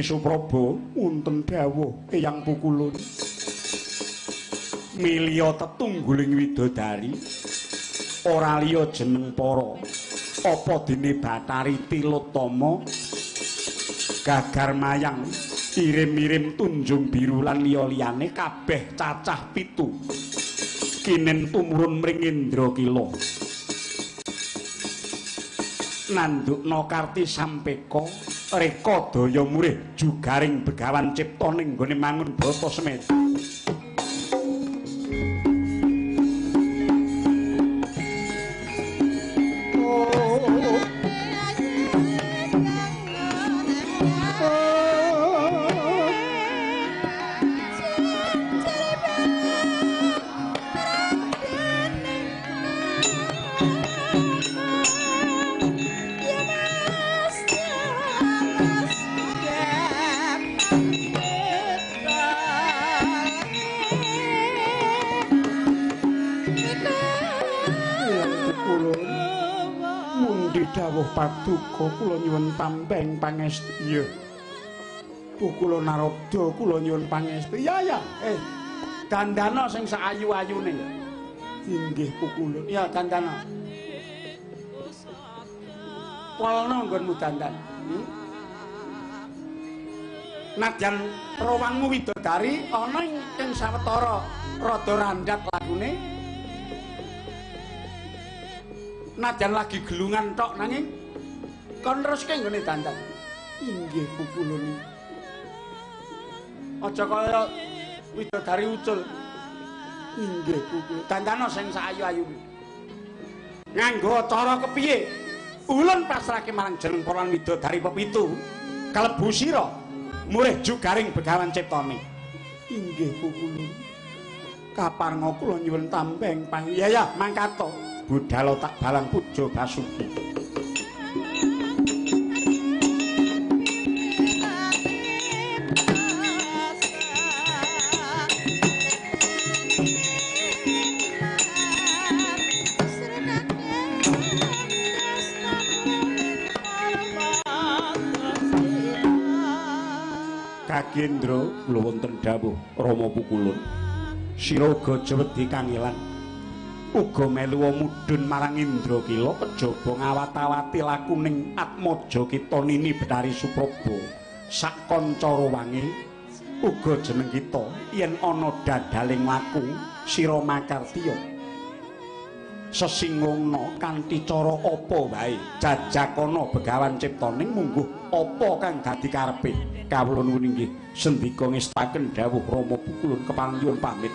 Supraba wonten dawuh Eyang Pukulun milya tetungguling widodari ora liya jeneng para apa dene Bathari Tilotama Gagar Mayang irim-irim Tunjung Biru lan liya-liyane kabeh cacah 7 kinen tumurun mring Indrakila nandukna Karti Sampeka reka daya murih jugaring Begawan Cipta ning nggone mangun Brata Semeta dawuh paduka kula nyuwun tambeng pangestu. Iya. Kula Narada kula nyuwun pangestu. Ya. Dandana sing saayu-ayune. Inggih Pukulun. Ya Dandana. Polno nggonmu dandan. Nadyan rawangmu widodari ana ing sawetara rada randhat lagune. Nadyan lagi gelungan tok nanging kon teruske nggone dandan. Inggih Pukulun. Aja kaya widodari ucul. Inggih Pukulun. Dandana sing saayu-ayu. Nganggo cara kepiye? Ulun pasrahke marang jeneng para widodari pepitu. Kalebu sira murih jugaring Begawan Ciptane. Inggih Pukulun. Kaparnga kula nyuwun tambeng pang. Ya mangkato. Budhalo tak balang puja Basuki. Kagendra kula wonten dawuh Rama Pukulun. Sira uga jewedi kangelan. Uga melu mudhun marang Indrakila kejaba ngawat-awati lakuning Atmaja kita Nini Bathari Supraba sak kanca rawange uga jeneng kita yen ana dadaling laku sira makartiya sesingungna kanthi cara apa wae jajakana Begawan Ciptaning mungguh apa kang dadi karepe kawula nuwun inggih sendika ngestaken dawuh Rama Pukulun kepanggihipun pamit.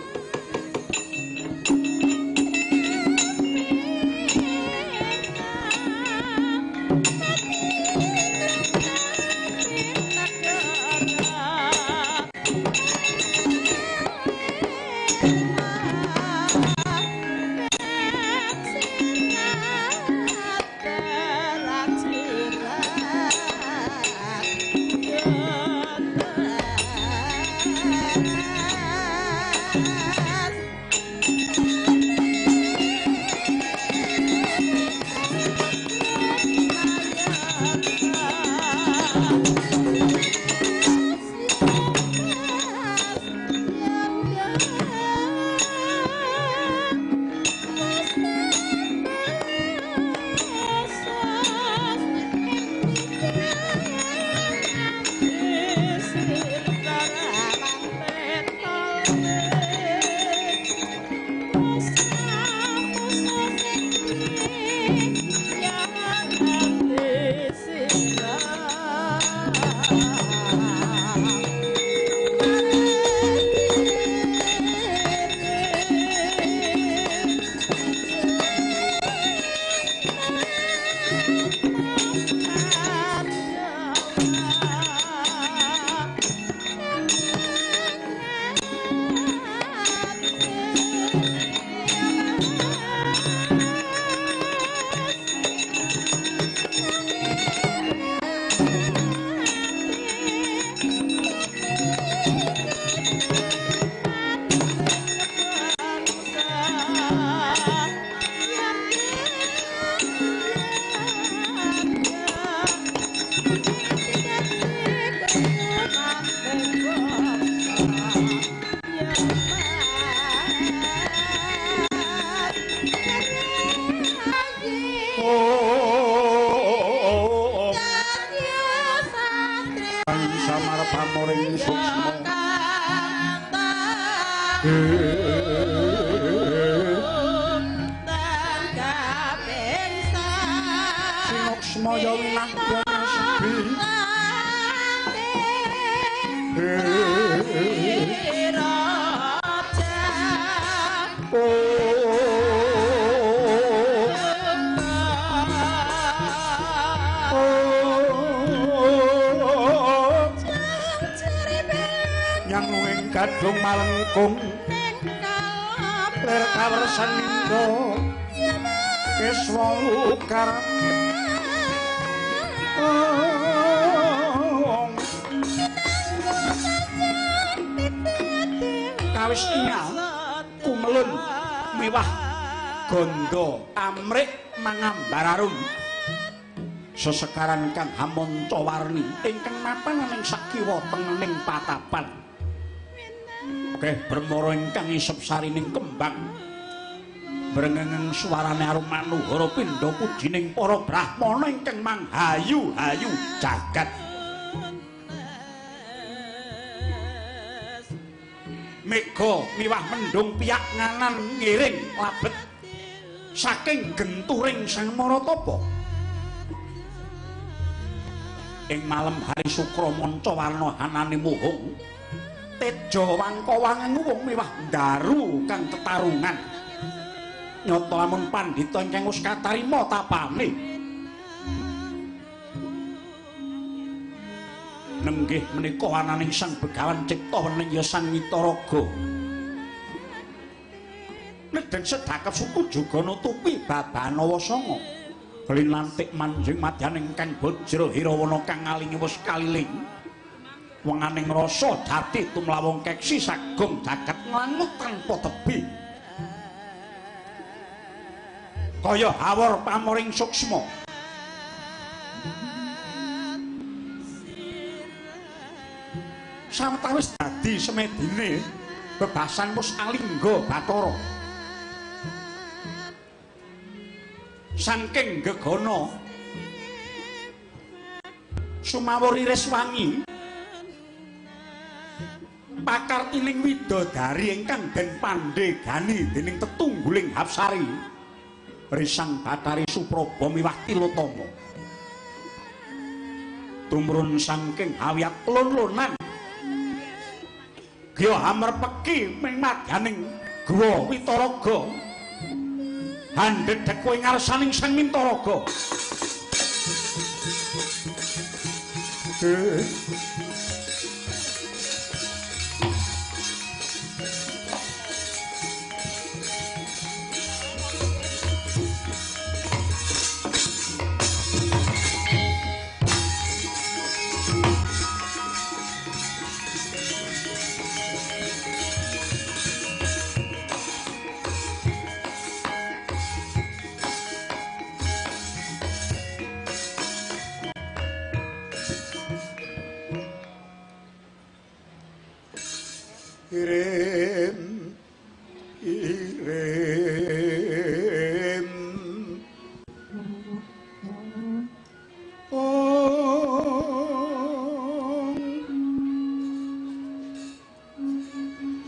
pamoring suksma sinuksma ya winang sepi kadung malengkung ler kawersan nindo keswa lukar kawis ingal kumelun mewah gondo amrik mangambar arum sesekaran kang hamonca warni ingkang mapan ning sakiwa tengening patapan Oke, bermoro ingkang isep sarining kembang brengengeng suarane arum manuhara pindha pujining para brahmana ingkang manghayu-hayu jagat mega miwah mendung piyak nganan ngiring labet saking genturing Sang Maratapa ing malem hari Sukra manca warna hanane muhung tejo wangka-wangen wong miwah ndaru kang tetarungan nyata lamun pandhita ingkang wis katarima tapane nenggih menika ananing Sang Begawan Cipta wening ya Sang Mitaraga nedhen sedakep suku juga nutupi babanawa sanga linantik manjing madyan ingkang Bajra Hirawana kang ngalingi wis kaliling wenganing rasa jati tumlawung keksi sagung jagat nglangut tanpa tebi kaya hawar pamoring suksma sawetawis dadi semedine bebasan mus alingga Bathara saking gegana sumawur iris wangi pakar tiling widodari ingkang den pandhegani dening tetungguling Hapsari Risang Bathari Supraba miwah Tilotama tumrun saking hawiyat lon-lonan Gya Hamerpeki ming madyaning Guwa Witaraga handhedhek kowe ngarsaning Sang Mintaraga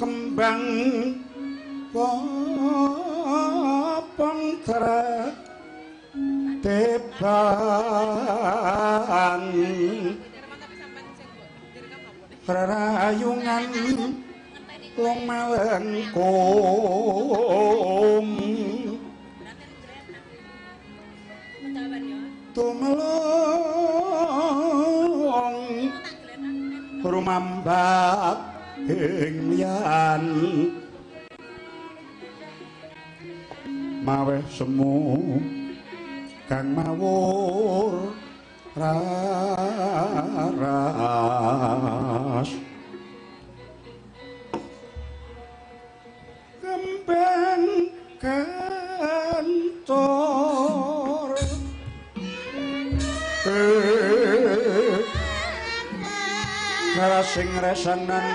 kembang pangtra teban rarayungan lumalengkung tumelong rumambak ing liyan maweh semu kang mawur raras kembang kantor sing resanan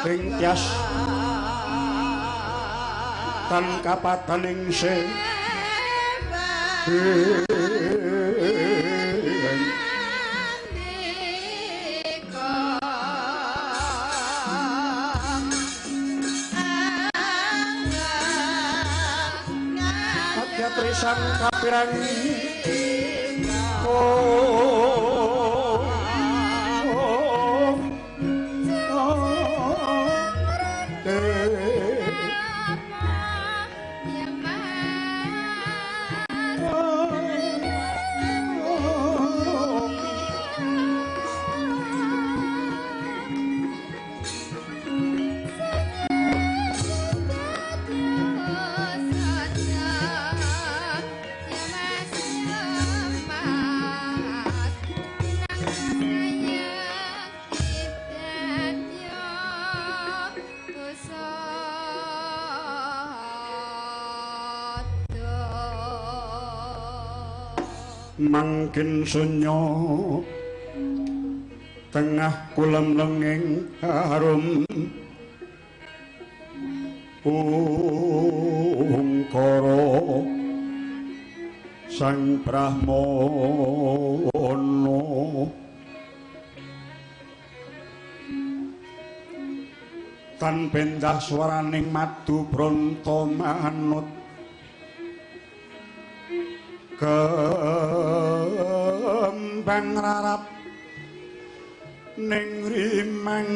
ing tias tan kapataning se Trisan kapirang mangkin sunyo tengah kulem lenging harum ungkara sang Brahmana tan pendah swaraning madu bronto manut kembang rarap ning rimang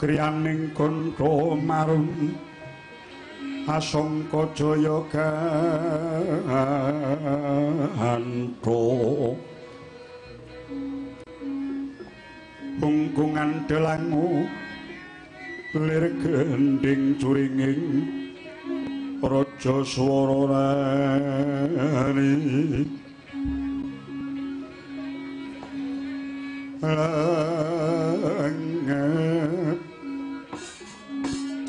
kriyaning kantha marum asangka jaya ganto bungkungan delangu lir gending curinging raja swarani langit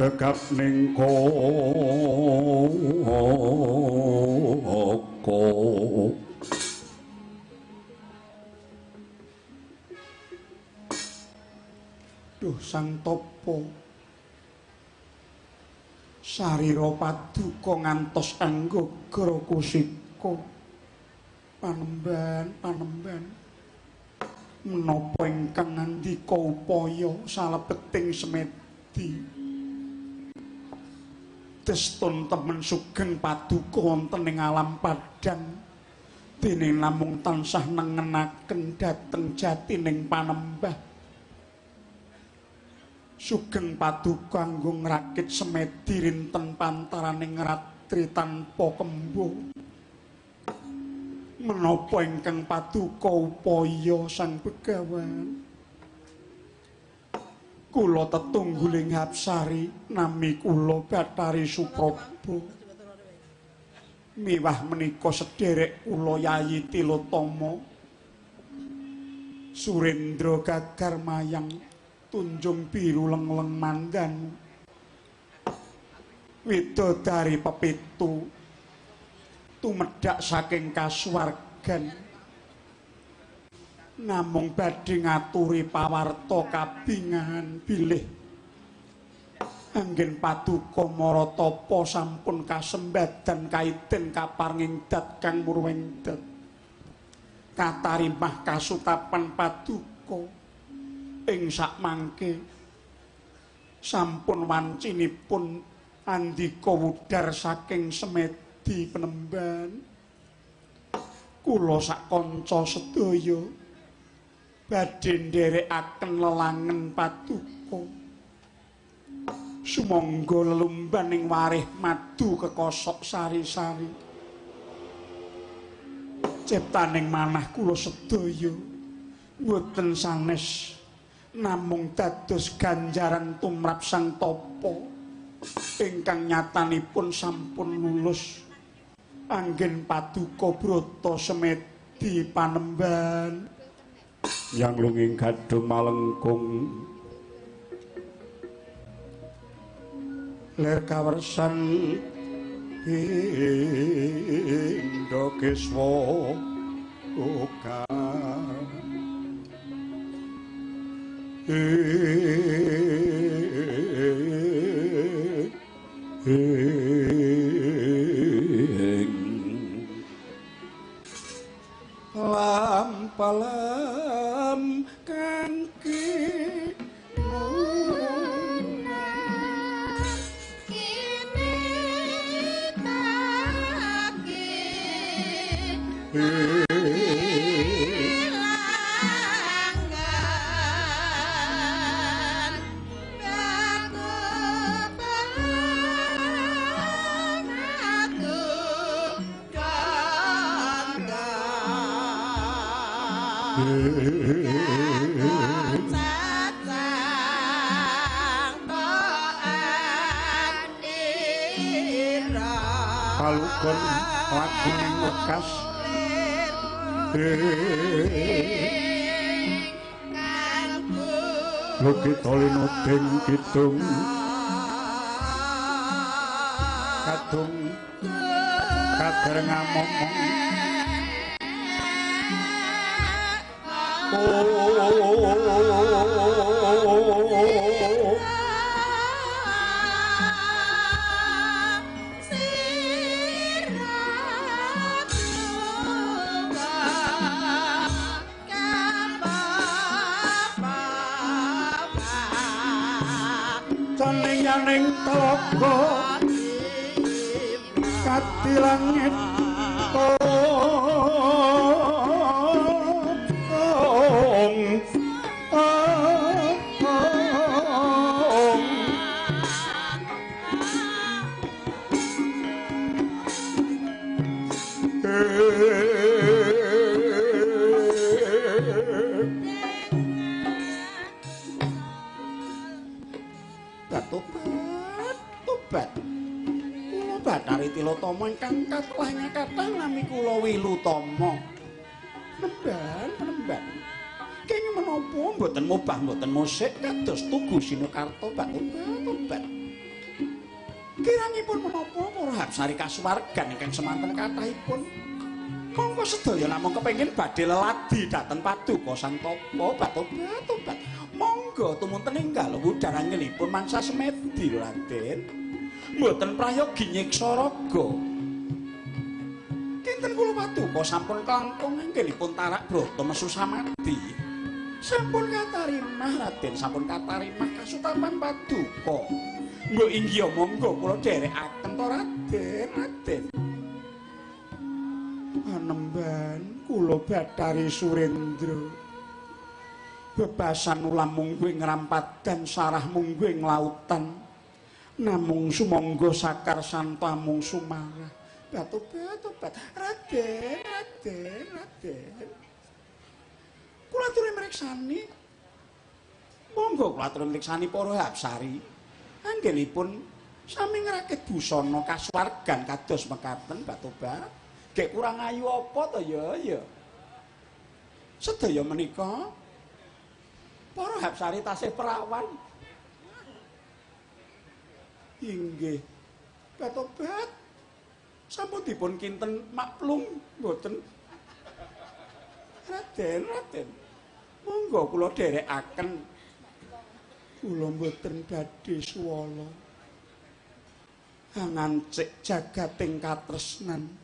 tegap ning koko duh sang topo sarira paduka ngantos anggagra kusika panemban menapa ingkang ngandika upaya salebeting semedi testun temen sugeng paduka wonten ing alam padang dene namung tansah nengenaken dhateng jatining panembah sugeng paduka kanggo ngrakit semedi rinten pantaraning ratri tanpa kembo menapa ingkang paduka upaya sang Begawan kula tetungguling Hapsari nami kula Bathari Supraba miwah menika sederek kula Yayi Tilotama Surendra Gagar Mayang Tunjung Biru Lengleng Mandan widodari pepitu tumedhak saking kasuwargan namung badhe ngaturi pawarta kabingahan bilih anggen paduka Maratapa sampun kasembadan kaiten kaparinging dat kang murweng dat katarimah kasutapan paduka ing sakmangke sampun wancinipun andika wudar saking semedi Penemban kula sak kanca sedaya badhe nderekaken lelangen paduka sumangga lelumbaning warih madu kekosok sari-sari ciptaning manah kula sedaya boten sanes namung dados ganjaran tumrap sang topo ingkang nyatanipun sampun lulus anggen paduka brata semedi Panemban yang lunging gadung malengkung lir kawersan Indo Keswa Oka lam palam kangge palukon lagu ning wekas Loki tolino den kidung kadung kader ngamong ning telaga kati langit Tilotama ingkang kathah kathah nami kula Wilutama. Penemban. Kenging menapa mboten mubah mboten musik kados Tugu Sinokarta Tobat. Kirangipun menapa para Hapsari kasuwargan ingkang semanten kathahipun monggo sedaya namung kepengin badhe leladi dhateng Paduka Santapa Tobat. Monggo tumunten enggal wudharanipun mangsa semedi Raden. Mboten prayogi nyiksa raga. Kinten kula Paduka sampun kelangkung anggenipun tarak brata mesu samadi. Sampun katarimah Raden, sampun katarimah kasutapan Paduka. Nggo inggih monggo kula dherekaken to Raden. Panemban kula Bathari Surendra. Bebasan ulam mungguing ngerampadan sarah mungguing lautan. Namung sumangga sakar santa mung sumarah Tobat Raden kula aturi mriksani monggo kula aturi mriksani para Hapsari anggenipun sami ngrakit busana kasuwargan kados mekaten Tobat gek kurang ayu apa to ya sedaya menika para Hapsari tasih perawan. Inggih, Tobat sampun dipun kinten maklum mboten Raden monggo kula dherekaken kula mboten badhe swala ngancik jagating katresnan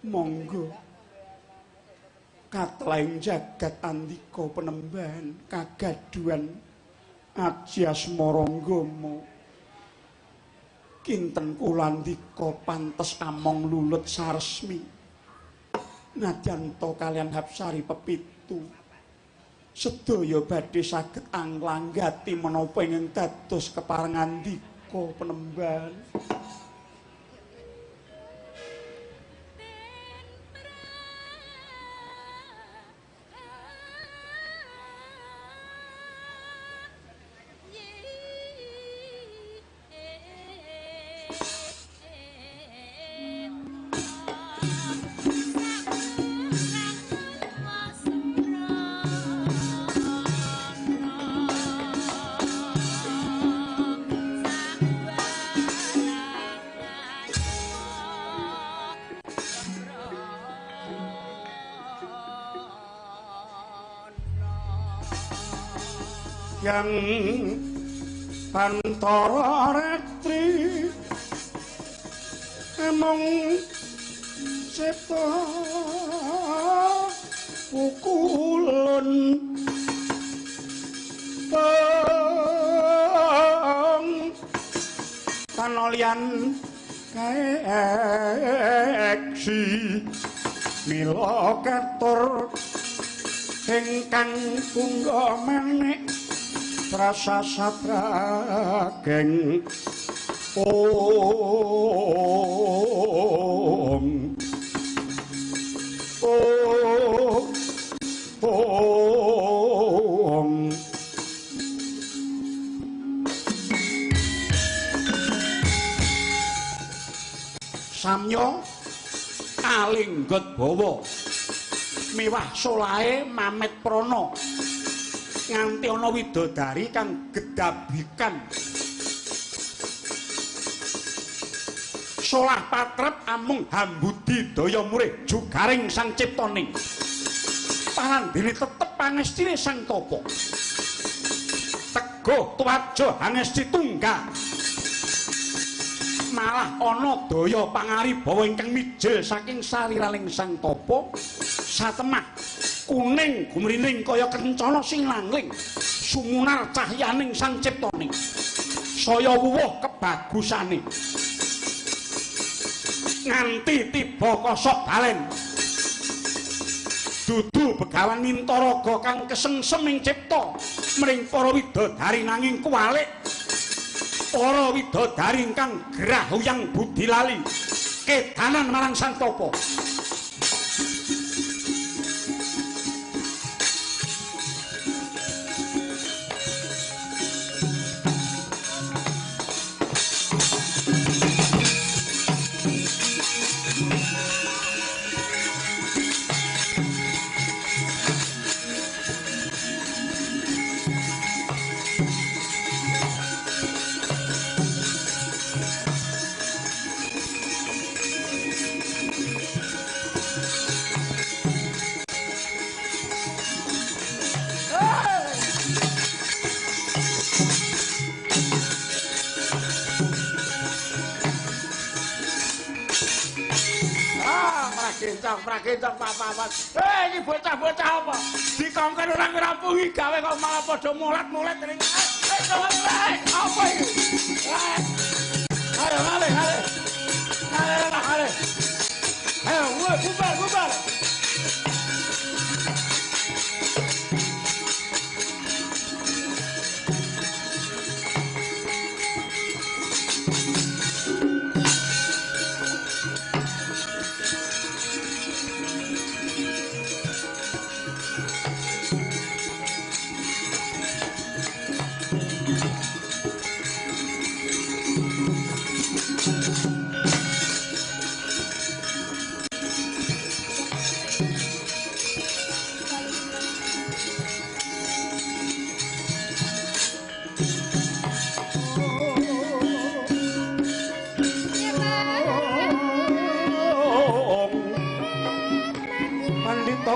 monggo katlaing jagat andika penemban kagaduan Aji Asmarangama kinten kula ndika pantes among lulut saresmi nadyanto kalian Hapsari pepitu sedaya badhe saged anglanggati menapa ingkang dados keparengandika penemban. yang Bantara Retri emong Cipta pukulun peng panolian kaeksi mila ketur ingkang tungga menik rasa sabrageng om samya kalinggot bawa miwah solahe mamet prana nganti ana widodari kang gedabikan solah patrep amung hambudi daya murih jugaring sang ciptaning panandene tetep pangestine sang tapa teguh tuwaja hangesti tunggal malah ana daya pangaribawa ingkang mijil saking sariraning sang tapa satemah kuning gumrining kaya kencana sing langling sumunar cahyaning sang ciptaning saya wuwuh kebagusane nganti tiba kosok balen dudu begawan Mintaraga kang kesengsem ing cipta mring para widodari nanging kuwalik para widodari ingkang gerah huyang budi lali kedanan marang sang tapa prakencang papawan. Iki bocah-bocah apa? Dikongkon ora ngrampungi gawe kok malah padha mulat-mulat ning. Apa iki? Ayo, ale. Ayo, bubar.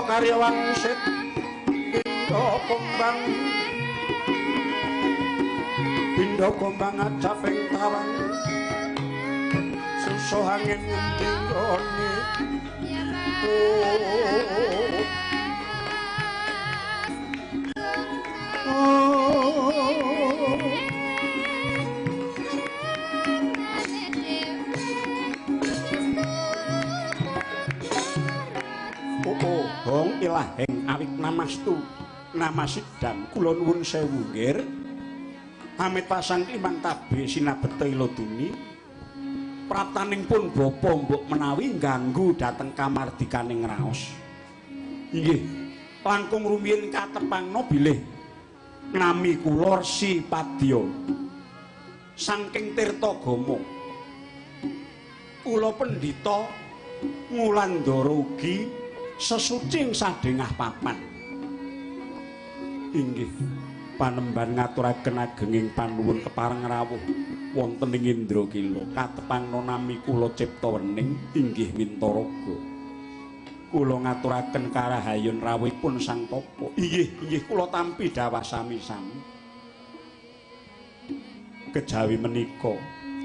Karya wangsit Pindha gombang acaping tawang susuh angin ngroni Hong ilaheng awik namastu namasidam kula nuwun sewu nggih pamit pasang imang tabe sinabeta iladuni prataning pun bapa mbok menawi ganggu dhateng kamardikaning raos inggih langkung rumiyin katepangna bilih nami kula Resi Padya saking Tirtagama kula pendhita Ngulandara ugi sesucing sadengah papan inggih panemban ngaturaken agenging panuwun kepareng rawuh wonten ing Indrakila katepangna nami kula Ciptawening inggih Mintaraga kula ngaturaken karahayun rawuhipun sang tapa inggih kula tampi dawah sami-sami kejawi menika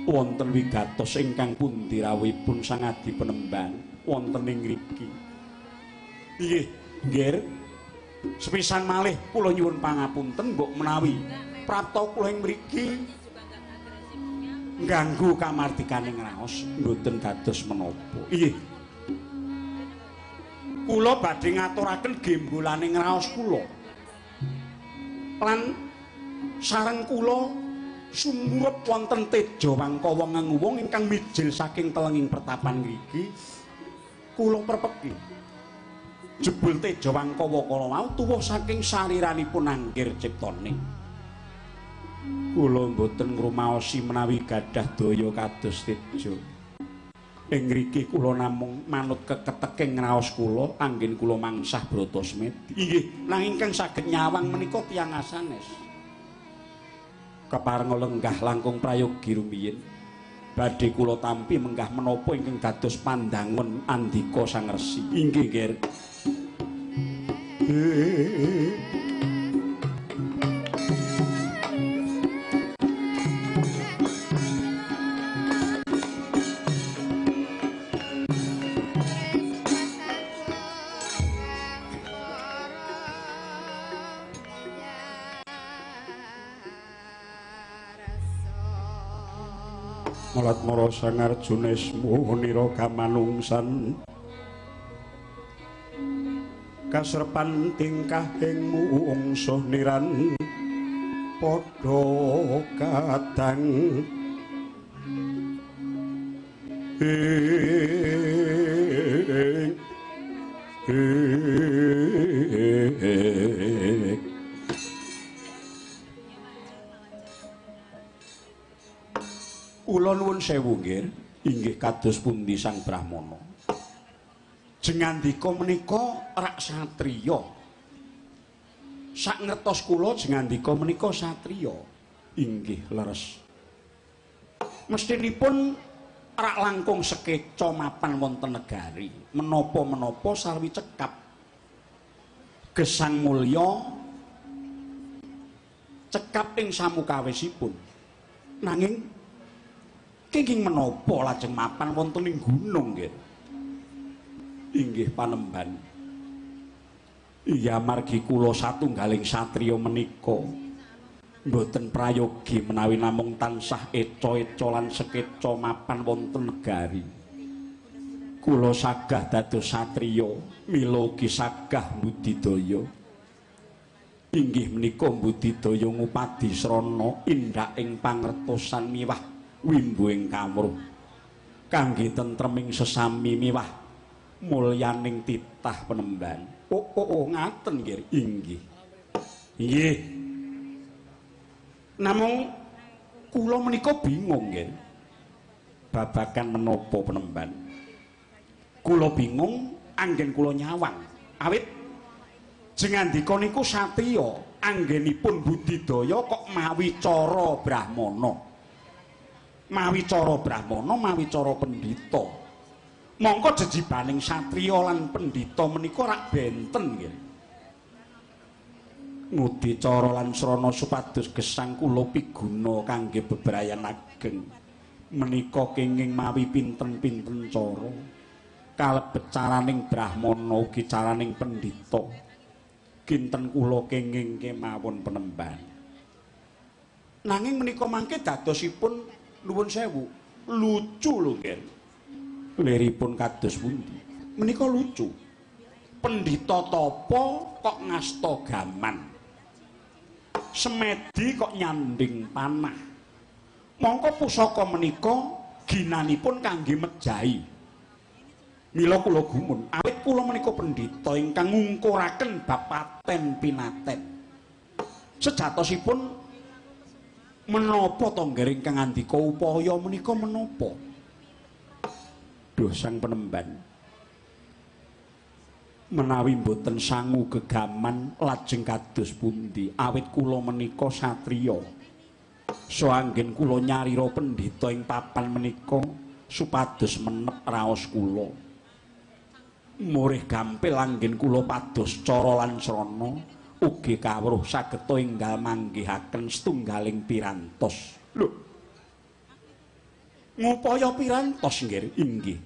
wonten wigatos ingkang pundi rawuhipun Sang Adi Penemban wonten ing ngriki. Nggih, nggih. Sepisan malih kula nyuwun pangapunten mbok menawi prapta kula ing mriki ngganggu kamardikaning raos mboten dados menapa. Nggih. Kula badhe ngaturaken gembolaning raos kula. Lan sareng kula sumurup wonten teja wangkawa ngenguwung ingkang mijil saking telenging pertapan ngriki kula perpeki jebul teja wangkawa kala wau tuwuh saking saliranipun anggir ciptaning kula mboten ngrumaosi menawi gadah daya kados teja ing ngriki kula namung manut keketeking raos kula anggen kula mangsah brata semedi inggih nanging ingkang saged nyawang menika tiyang asanes kepareng lenggah langkung prayogi rumiyin badhe kula tampi menggah menapa ingkang dados pandangun andika Sang Resi inggih nggih Malatmara Sang Arjuna ismu nira kamanungsan kasrepan tingkah ing mungsuh niran padha kadang Kula nuwun sewu nggih, inggih kados pundi Sang Brahmana. Jengandika menika rak satriya. Sak ngertos kula jengandika menika satriya. Inggih leres. Mestinipun rak langkung sekeca mapan wonten negari. Menapa-menapa sarwi cekap. Gesang mulya cekap ing samukawisipun. Nanging kenging menapa lajeng mapan wonten ing gunung nggih. Inggih Panemban. Iya margi kula satunggaling satriya menika mboten prayogi menawi namung tansah eca-eca lan sekeca mapan wonten negari. Kula sagah dados satriya, mila ugi sagah budidaya. Inggih menika budidaya ngupadi srana indak ing pangertosan miwah wimbuing kamruh kangge tentreming sesami miwah mulyaning titah Penemban. Oh ngaten nggih. Inggih. Inggih. Namung kula menika bingung nggih. Babagan menapa Penemban. Kula bingung anggen kula nyawang. Awit jengandika niku satriya anggenipun budidaya kok mawi cara Brahmana. Mawi cara Brahmana, mawi cara pendhita. Mongko jejibaning satriya lan pendhita menika rak benten nggih. Ngudi cara lan srana supados gesang kula piguna kangge bebrayan ageng. Menika kenging mawi pinten-pinten cara. Kalebet caraning Brahmana ugi caraning pendhita. Kinten kula kenging kemawon Penemban. Nanging menika mangke dadosipun nuwun sewu, lucu lho nggih. Liripun kados pundi? Menika lucu. Pendhita tapa kok ngasta gaman. Semedi kok nyanding panah. Mongko pusaka menika ginanipun kangge mejahi. Mila kula gumun, awit kula menika pendhita ingkang ngungkuraken bab paten pinaten. Sejatosipun menapa to nggih ingkang ngandika upaya menika menapa? Duh Sang Penemban. Menawi mboten sangu gegaman lajeng kados pundi awit kula menika satriya. So anggen kula nyarira pendhita ing papan menika supados menep raos kula. Murih gampil anggen kula pados cara lan srana ugi kawruh sageta enggal manggihaken setunggaling pirantos. Lho. Ngupaya pirantos inggih.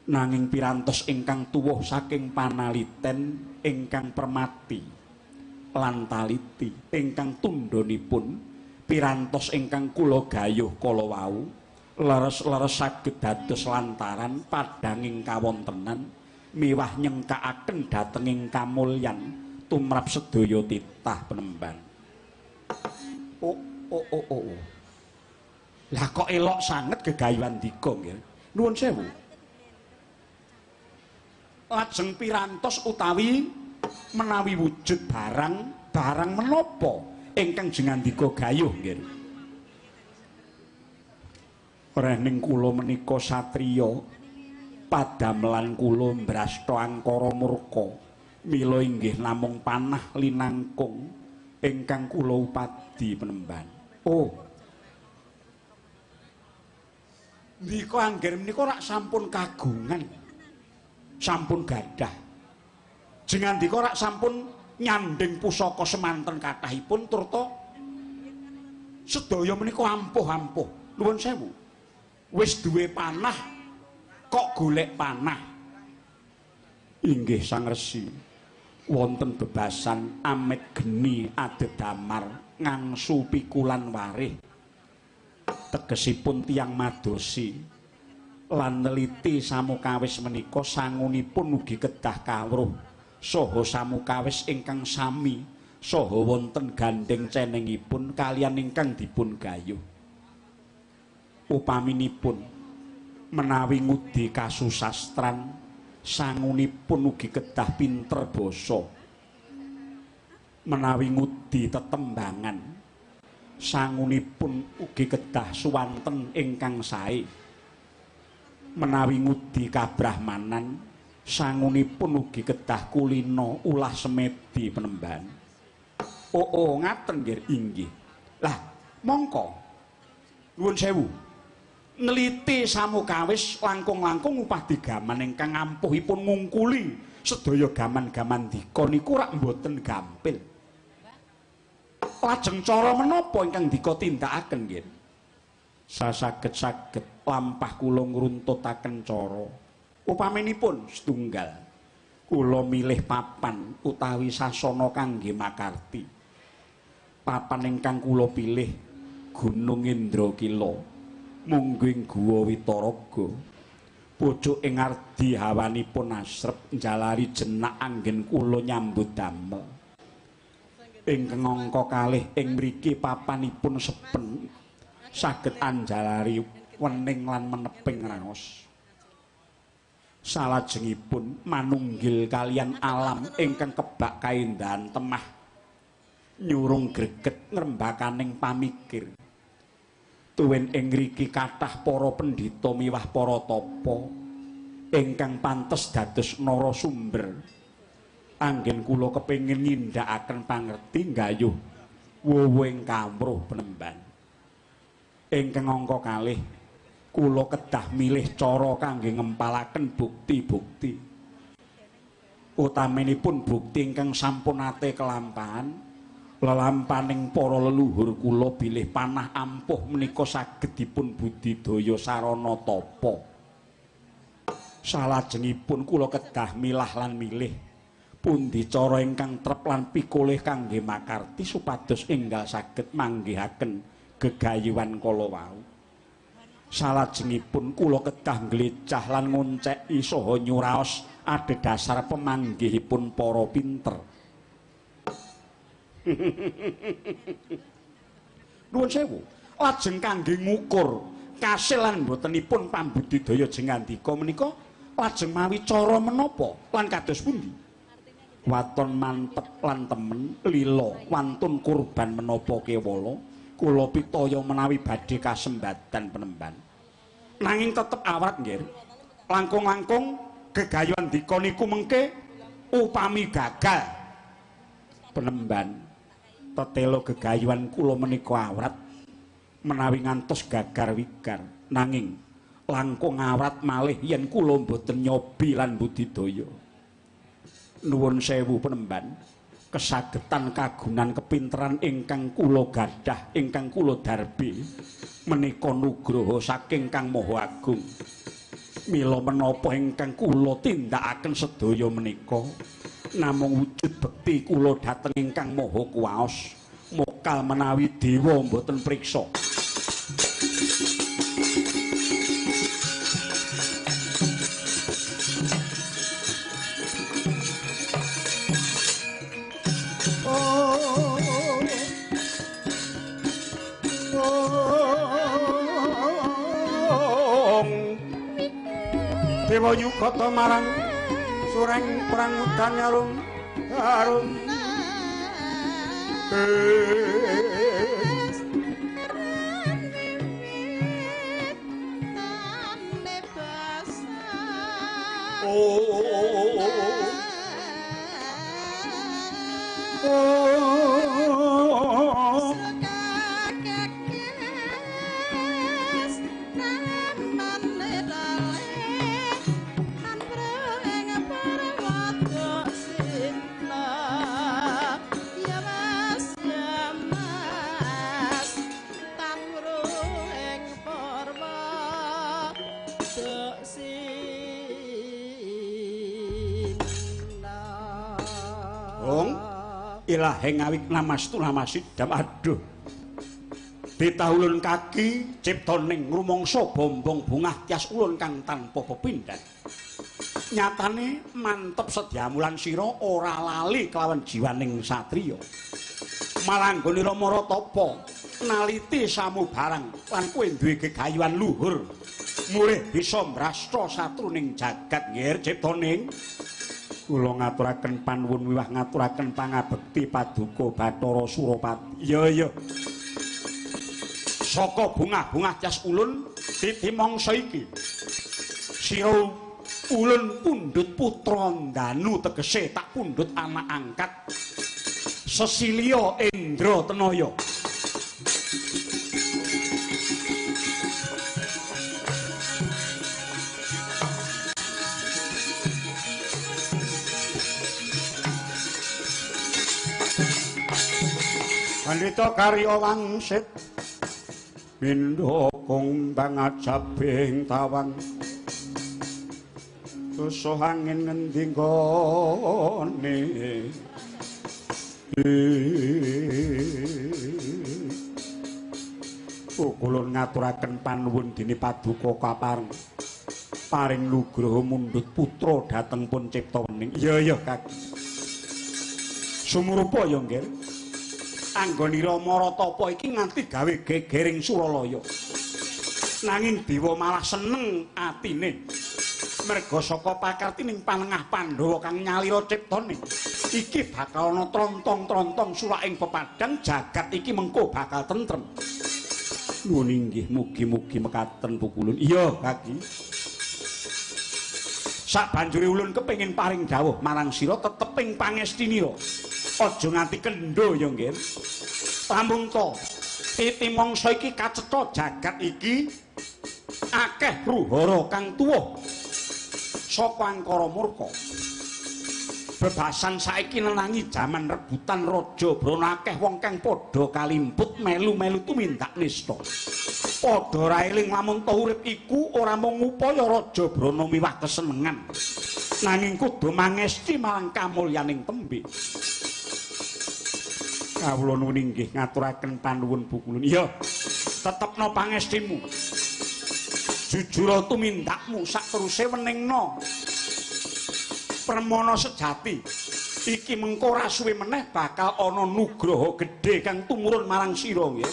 Nanging pirantos ingkang tuwuh saking panaliten ingkang permati lan taliti ingkang tundhonipun pirantos ingkang kula gayuh kala wau leres-leres saged dados lantaran padhanging kawontenan miwah nyengkakaken dhatenging kamulyan tumrap sedaya titah penemban. Oh. Lah kok elok sanget gegayuhan dika nggih. Nuwun sewu. Lajeng pirantos utawi menawi wujud barang menapa ingkang jengandika gayuh nggih. Rening kula menika satriya padamelan kula mbrasta angkara murka mila inggih namung panah linangkung ingkang kula upadi penemban. Oh. Ndika angger menika rak sampun kagungan. Sampun gadah. Jengandika rak sampun nyanding pusaka semanten kathahipun turta sedaya menika ampuh-ampuh. Nuwun sewu. Wis duwe panah kok golek panah. Inggih Sang Resi. Wonten bebasan amit geni adedamar ngangsu pikulan warih. Tegesipun tiyang madosi lan neliti samukawis menika sangunipun ugi kedah kawruh saha samukawis ingkang sami saha wonten gandeng cenengipun kaliyan ingkang dipun gayuh. Upaminipun menawi ngudi kasusastran sangunipun ugi kedah pinter basa. Menawi ngudi tetembangan sangunipun ugi kedah suwanten ingkang sae. Menawi ngudi kabrahmanan sangunipun ugi kedah kulina ulah semedi penemban. Oh ngaten nggih inggih. Lah mongko nuwun sewu neliti samukawis langkung-langkung upadi gaman ingkang ampuhipun ngungkuli sedaya gaman-gaman dika niku rak mboten gampil. Lajeng cara menapa ingkang dika tindakaken nggih? Sasaget-saget lampah kula ngruntutaken cara. Upaminipun setunggal kula milih papan utawi sasana kangge makarti. Papan ingkang kula pilih Gunung Indrakila mungging Guwa Witaraga. Pucuk ing ardi hawanipun asrep njalari jenak anggen kula nyambut damel. Ingkang angka kalih ing mriki papanipun sepen saged anjalari wening lan meneping raos. Salajengipun manunggil kalian alam ingkang kebak kaendahan temah nyurung greget ngrembakaning pamikir. Tuwin ing ngriki kathah para pendhita miwah para tapa ingkang pantes dados narasumber. Anggen kula kepengin nindakaken pangerti nggayuh wuwuing kamruh penemban. Ingkang angka kalih kula kedah milih cara kangge ngempalaken bukti-bukti. Utaminipun bukti ingkang sampun ate kelampahan lelampaning para leluhur kula bilih panah ampuh menika saged dipun budidaya sarana tapa. Salajengipun kula kedah milah lan milih pundi cara ingkang trep lan pikolih kangge makarti supados enggal saged manggihaken gegayuhan kala wau. Salajengipun kula kedah nglecah lan ngonceki saha nyuraos adhedhasar pemanggihipun para pinter. Nuwun sewu, lajeng kangge ngukur kasil lan botenipun pambudidaya jengandika menika lajeng mawi cara menapa lan kados pundi? Waton mantep lan temen lila wantun kurban menapa kewala kula pitaya menawi badhe kasembatan penemban. Nanging tetep awrat nggih. Langkung-langkung gegayuhan dika niku mengke upami gagal penemban. Tetelo gegayuhan kula menika awrat menawi ngantos gagar wigar. Nanging langkung awrat malih yen kula mboten nyobi lan budidaya. Nuwun sewu penemban. kesagetan kagunan kepinteran ingkang kula gadah ingkang kula darbi menika nugraha saking Kang Maha Agung. Mila menapa ingkang kula tindakaken sedaya menika namung wujud bekti kula dhateng ingkang Maha Kuwaos. Mokal menawi dewa mboten priksa. Dewa Yugata marang sureng perang udan nyarung harum Ilahing awik namastu namasidam aduh ditahulun kaki ciptoning rumangsa bombong bungah tias ulun kang tanpa pepindhan nyatane mantep sedyamulan sira ora lali kelawan jiwaning satriya malanggonira maratapa naliti samubarang lan kowe duwe gegayuhan luhur mulih bisa mrasta satruning jagat nggih ciptoning. Kula ngaturaken panuwun miwah ngaturaken pangabekti paduka Bathara Surapati. Iya. Saka bungah-bungah jas ulun titi mangsa iki. Sira ulun pundhut putra Danu tegese tak pundhut anak angkat. Sesilia Endra Tenaya. Pandhita karya wangsit pindha kumbang ajabing tawang tusuh angin ngendi nggone kulun ngaturaken panuwun dene paduka kapareng paring nugraha mundhut putra dhateng pun cipta wening. Iya Kak. Sumurupa ya nggih. Anggonira Maratapa iki nganti gawe gegering Suralaya. Nanging dewa malah seneng atine. Merga saka pakartining panengah Pandhawa kang nyalira ciptane. Iki bakal ana trontong-trontong sulaking pepadang jagat iki mengko bakal tentrem. Nuwun inggih mugi-mugi mekaten pukulun. Iya, Kaki. Sabanjure ulun kepengin paring dawuh marang sira teteping pangestinira. Aja nganti kendho ya nggih. Tamung to titi mangsa iki kacetha jagat iki akeh ruhara kang tuwuh saka angkara murka. Bebasan saiki nenangi jaman rebutan Raja Brana akeh wong kang padha kalimput melu-melu tumindak nista. Padha ra eling lamun ta urip iku ora mung ngupaya Raja Brana miwah kesenengan. Nanging kudu mangesti marang kamulyaning tembe. Kawula nuwun inggih ngaturaken panuwun pukulun. Iya, tetepno pangestimu. Jujur tumindakmu sak teruse weningna. Permana sejati. Iki mengko ora suwe meneh bakal ana nugraha gedhe kang tumurun marang sira nggih.